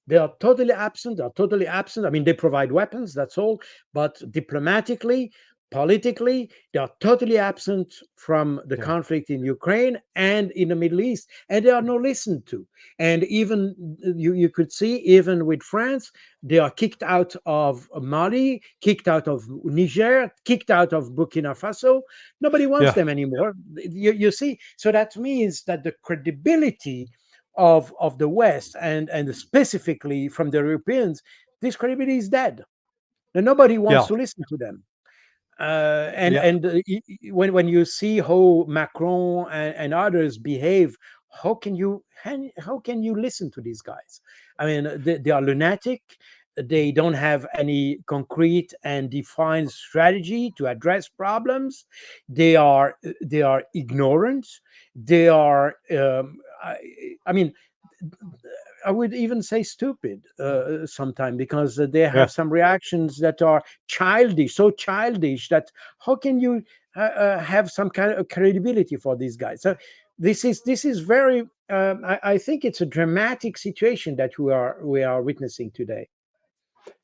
They are totally absent. They are totally absent. I mean, they provide weapons, that's all. But diplomatically, politically, they are totally absent from the yeah, conflict in Ukraine and in the Middle East. And they are not listened to. And even you could see, even with France, they are kicked out of Mali, kicked out of Niger, kicked out of Burkina Faso. Nobody wants yeah, them anymore. You see, so that means that the credibility of the West and specifically from the Europeans, this credibility is dead. And nobody wants yeah, to listen to them. Uh, and yeah, and uh, when you see how Macron and others behave, how can you listen to these guys? I mean, they are lunatic. They don't have any concrete and defined strategy to address problems. They are ignorant. They are I mean, I would even say stupid sometimes, because they yeah. have some reactions that are childish, so childish that how can you have some kind of credibility for these guys? So this is very. I think it's a dramatic situation that we are witnessing today.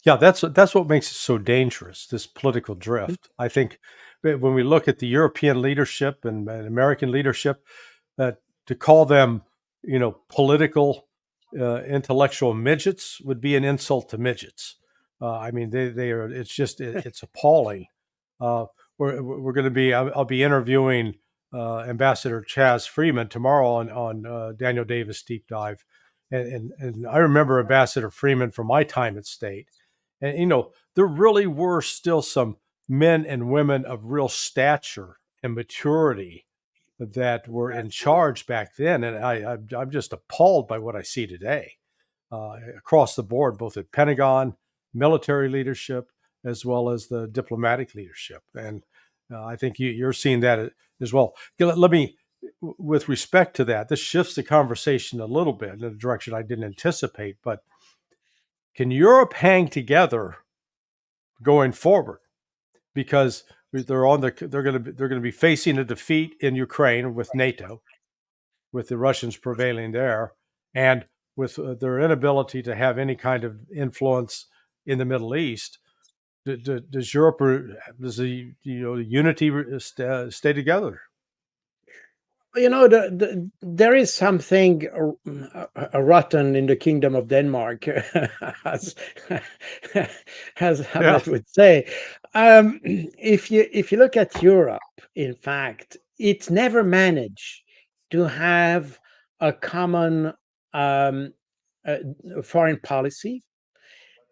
Yeah, that's what makes it so dangerous, this political drift. I think when we look at the European leadership and American leadership, that to call them, political, intellectual midgets would be an insult to midgets. I mean, they are. It's appalling. Uh, we're going to be. I'll be interviewing Ambassador Chaz Freeman tomorrow on Daniel Davis Deep Dive, and I remember Ambassador Freeman from my time at State. And there really were still some men and women of real stature and maturity that were in charge back then, and I'm just appalled by what I see today across the board, both at Pentagon, military leadership, as well as the diplomatic leadership. And I think you're seeing that as well. Let me, with respect to that, this shifts the conversation a little bit in a direction I didn't anticipate. But can Europe hang together going forward? Because they're going to be facing a defeat in Ukraine with NATO, with the Russians prevailing there, and with their inability to have any kind of influence in the Middle East. Does Europe, does the unity stay together? There is something rotten in the kingdom of Denmark, as as Yeah, Hamlet would say. If you look at Europe, in fact, it never managed to have a common um, uh, foreign policy.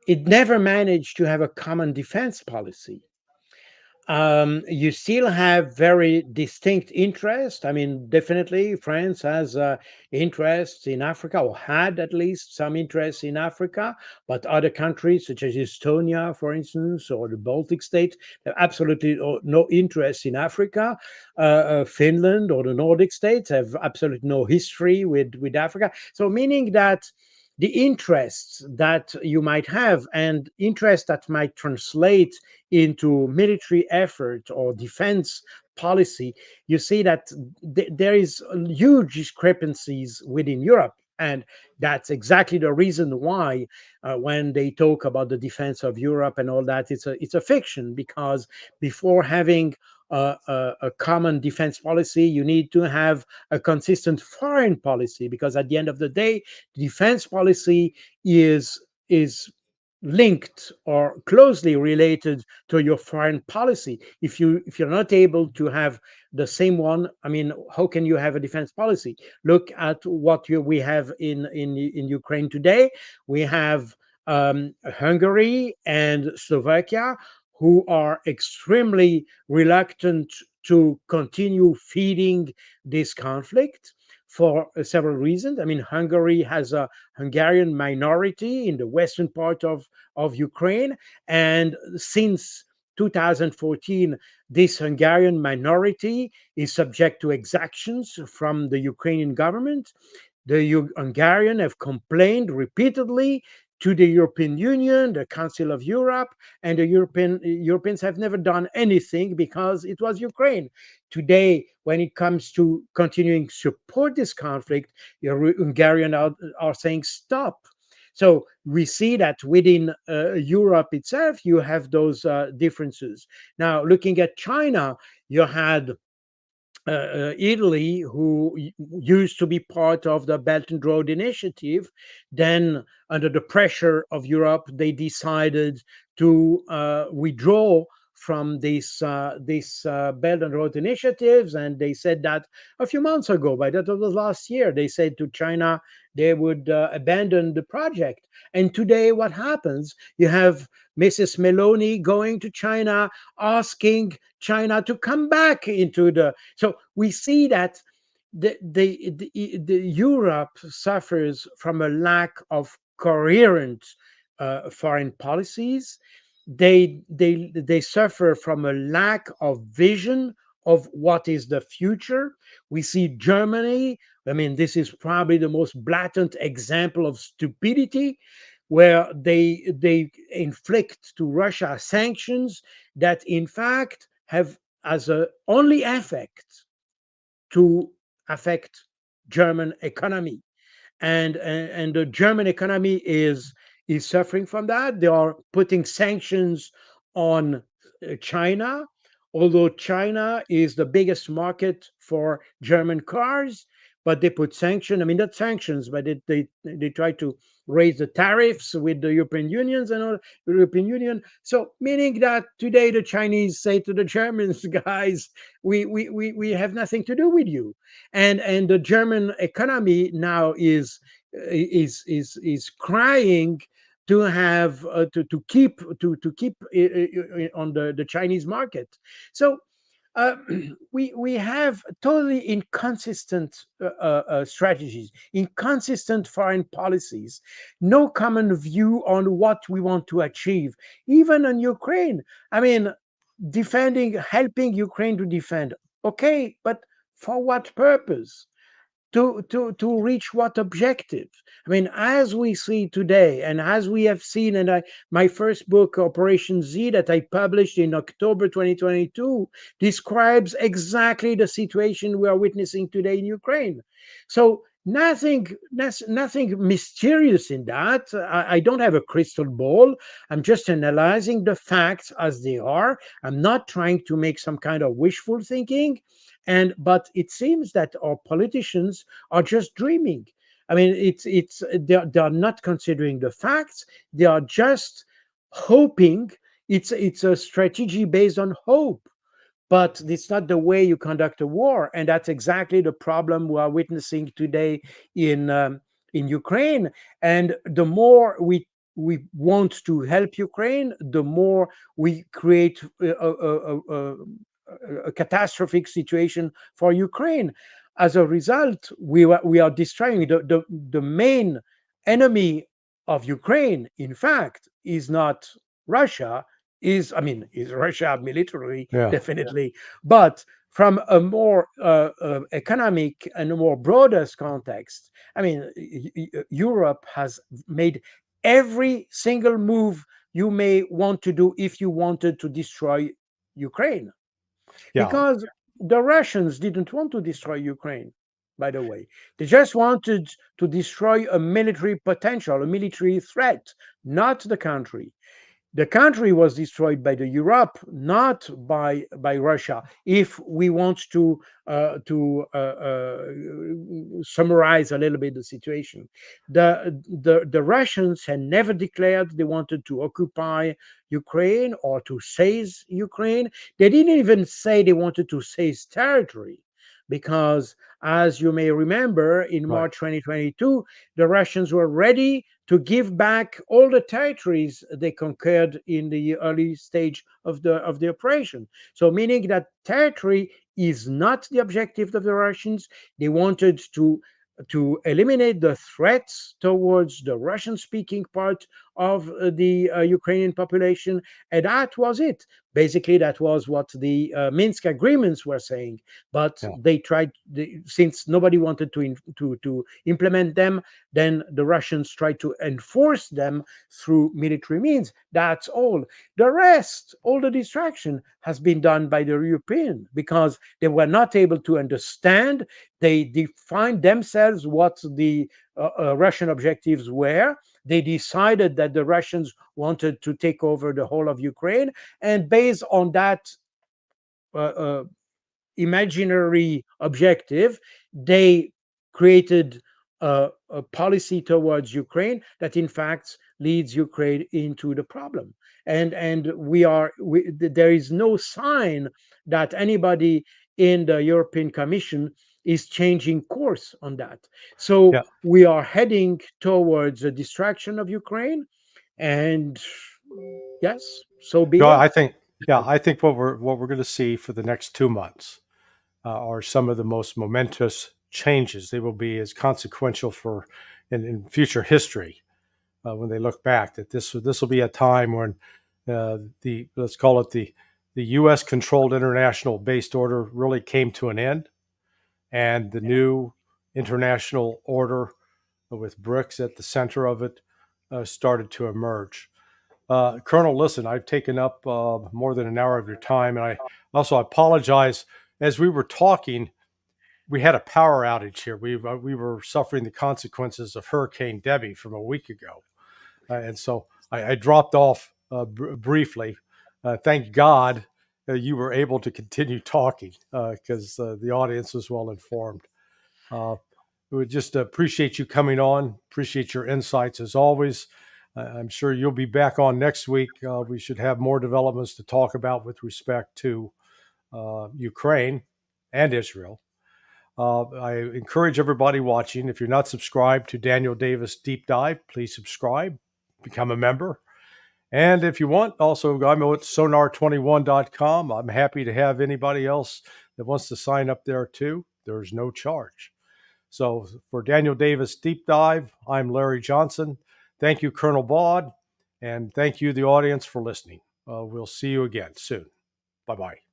It never managed to have a common defense policy. You still have very distinct interest. I mean, definitely France has interests in Africa, or had at least some interest in Africa, but other countries such as Estonia, for instance, or the Baltic states, have absolutely no interest in Africa. Finland or the Nordic states have absolutely no history with Africa. So, meaning that the interests that you might have and interests that might translate into military effort or defense policy, you see that there is huge discrepancies within Europe. And that's exactly the reason why, when they talk about the defense of Europe and all that, it's a fiction, because before having a common defense policy, you need to have a consistent foreign policy, because at the end of the day, defense policy is linked or closely related to your foreign policy. If you're not able to have the same one, I mean, how can you have a defense policy? Look at what we have in Ukraine today. We have Hungary and Slovakia, who are extremely reluctant to continue feeding this conflict for several reasons. I mean, Hungary has a Hungarian minority in the western part of Ukraine. And since 2014, this Hungarian minority is subject to exactions from the Ukrainian government. The Hungarian have complained repeatedly to the European Union, the Council of Europe, and the Europeans have never done anything because it was Ukraine. Today, when it comes to continuing support this conflict, the Hungarian are saying stop. So we see that within Europe itself, you have those differences. Now, looking at China, you had Italy, who used to be part of the Belt and Road Initiative. Then, under the pressure of Europe, they decided to withdraw from this Belt and Road initiatives, and they said that a few months ago, by that was last year, they said to China they would abandon the project. And today, what happens? You have Mrs. Meloni going to China, asking China to come back into the. So we see that the Europe suffers from a lack of coherent foreign policies. They suffer from a lack of vision of what is the future. We see Germany. I mean, this is probably the most blatant example of stupidity, where they inflict to Russia sanctions that in fact have as a only effect to affect German economy. And the German economy is suffering from that. They are putting sanctions on China, although China is the biggest market for German cars. But they put sanctions. I mean, not sanctions, but they try to raise the tariffs with the European Unions and all, European Union. So meaning that today the Chinese say to the Germans, guys, we have nothing to do with you. And the German economy now is crying to have to keep on the Chinese market. So uh, we have totally inconsistent strategies, inconsistent foreign policies, no common view on what we want to achieve, even in Ukraine. I mean, helping Ukraine to defend, okay, but for what purpose? To reach what objective? I mean, as we see today, and as we have seen in my first book, Operation Z, that I published in October 2022, describes exactly the situation we are witnessing today in Ukraine. So nothing mysterious in that. I don't have a crystal ball. I'm just analyzing the facts as they are. I'm not trying to make some kind of wishful thinking. But it seems that our politicians are just dreaming. I mean, they are not considering the facts. They are just hoping. It's a strategy based on hope, but it's not the way you conduct a war. And that's exactly the problem we are witnessing today in Ukraine. And the more we want to help Ukraine, the more we create a catastrophic situation for Ukraine. As a result, we are destroying the main enemy of Ukraine. In fact, is not Russia. Is Russia militarily, Yeah. definitely, but from a more economic and a more broadest context. Europe has made every single move you may want to do if you wanted to destroy Ukraine, Yeah. because the Russians didn't want to destroy Ukraine, by the way. They just wanted to destroy a military potential, a military threat, not the country. The country was destroyed by the Europe, not by Russia. If we want to summarize a little bit the situation, the Russians had never declared they wanted to occupy Ukraine or to seize Ukraine. They didn't even say they wanted to seize territory, because, as you may remember, in Right. March 2022, the Russians were ready to give back all the territories they conquered in the early stage of the operation. So, meaning that territory is not the objective of the Russians. They wanted to eliminate the threats towards the Russian speaking part of the Ukrainian population. And that was it. Basically, that was what the Minsk agreements were saying. But Yeah. they tried, since nobody wanted to implement them, then the Russians tried to enforce them through military means. That's all. The rest, all the distraction, has been done by the European, because they were not able to understand. They defined themselves what the Russian objectives were. They decided that the Russians wanted to take over the whole of Ukraine, and based on that uh, uh, imaginary objective, they created a policy towards Ukraine that, in fact, leads Ukraine into the problem. And there is no sign that anybody in the European Commission is changing course on that. So Yeah. we are heading towards a distraction of Ukraine, and yes, so be No, it. I think what we're going to see for the next 2 months are some of the most momentous changes. They will be as consequential for in future history when they look back. That this will be a time when the let's call it the U.S. controlled international based order really came to an end, and the new international order with BRICS at the center of it started to emerge. Colonel, listen, I've taken up more than an hour of your time, and I also apologize. As we were talking, we had a power outage here. We were suffering the consequences of Hurricane Debbie from a week ago, and so I dropped off briefly. Thank God you were able to continue talking because the audience was well informed. We would just appreciate you coming on. Appreciate your insights as always. I'm sure you'll be back on next week. We should have more developments to talk about with respect to Ukraine and Israel. I encourage everybody watching, if you're not subscribed to Daniel Davis Deep Dive, please subscribe, become a member. And if you want, also, I'm at sonar21.com. I'm happy to have anybody else that wants to sign up there too. There's no charge. So for Daniel Davis Deep Dive, I'm Larry Johnson. Thank you, Colonel Baud, and thank you, the audience, for listening. We'll see you again soon. Bye-bye.